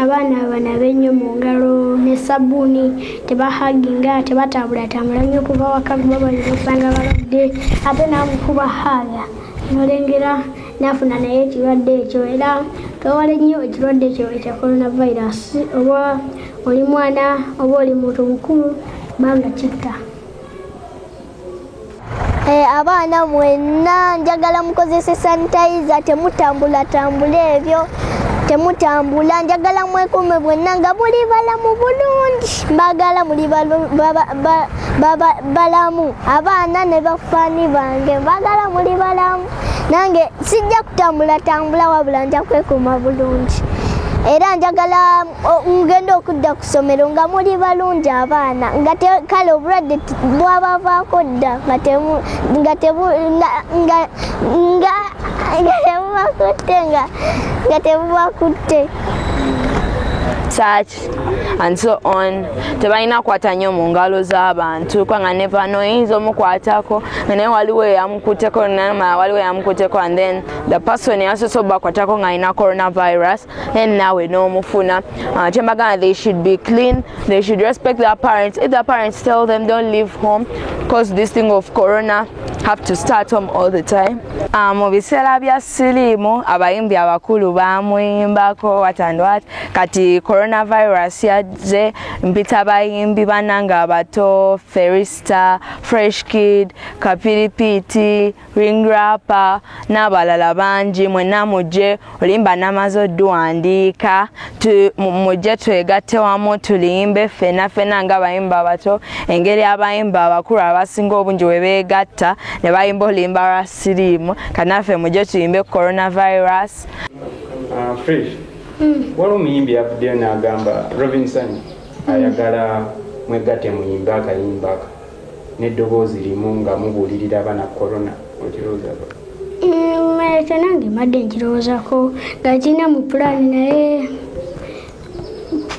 abaana banabe nnyo mu ngalo ne sabbuuni tebahaginga tebatambula nnyo kuva waka babalira osanga balwadde ate namukuba haaga nolengera nafuna naye ekirwadde ekyo era twewale nnyo ekirwadde ekyo ekya coronavirus oba oli mwana oba oli muntu mukulu banga kitta. Abaana mwenna njagala mukozese sanitizer temutambula ebyo temutambula njagala mwekuume bwenna nga buli balamu bulungi mbagala muli balamu abaana ne bafaani bange mbagala muli balamu nange sijja kutambula wabula nja kwekuuma bulungi era njagala ngenda okudda ku ssomero nga muli balungi abaana nga kale obulwadde bwabavaako dda nga tebubakutte such and so on. Tebalina kukwata nnyo mu ngalo z'abantu kubanga ne bano oyinza omukwatako nga naye waliwo eyamukuteko waliwo eyamukuteko and then the person yasoose obakwatako nga alina coronavirus then naawe n'omufuna. Kyembagana they should be clean, they should respect their parents. If their parents tell them don't leave home because this thing of corona have to start home all the time. Mu biseera bya siriimu abayimbi abakulu bamuyimbako watandwat kati coronavirus yaze mpita bayimbi bananga abato Ferista, Fresh Kid, Kapiripiti, Ring Rapper n'abalala bangi mwenna mujje olimba namaze odduwandiika mujje twegatte wamu tulimbe fena nga abayimbi abato engeri abayimbi abakulu abasinga obungi we beegatta ne bayimba olimba lwa siriimu kanaffe mujje tuyimbe coronavirus. Fresh waliwo omuyimbi yavuddeyo n'agamba Robinson ayagala mwegatte muyimbe akayimba aka n'eddoboozi limu nga mubuulirira abana corona okirowoozako? Ekyo nange mbadde nkirowoozako nga kirina mu pulaani naye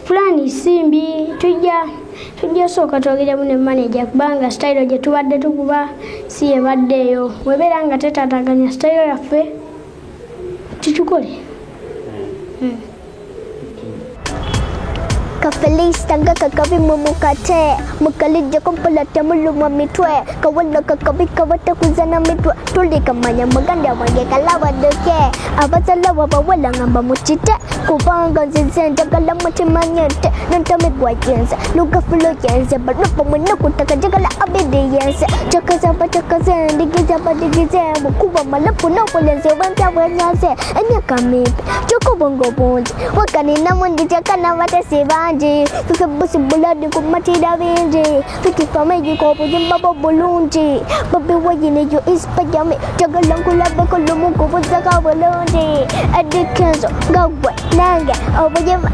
pulaani simbi tujja sooka twogeremu ne manager kubanga sitayiro gye tubadde tukuba si yebaddeeyo webeera nga tetaataganya sitayiro yaffe tukikole. Kafelista kakabi mumukate mukalije kompola temuluma mitwe kawala kakabi kawata kuzana mitwe tulikamanya maganda wange kalawa doke abazala wabawala ngamba muchite kubanga nzinze njagala mutimanyete nantamigwa yense lugafulo yense balupa mwena kutaka njagala abidi yense chakaza ndigize mukuba malapu nokulenze wenyaze enyakamipe chokubongo bunji wakanina mundi chakana watesi banji Fika busi buladi kumatira binji Fiki fameji kwa pujimba bulunji Babi wajine yu ispajami Jagalangu beko lumu kubuzaka bulunji Adikenzo gawe nange obujimba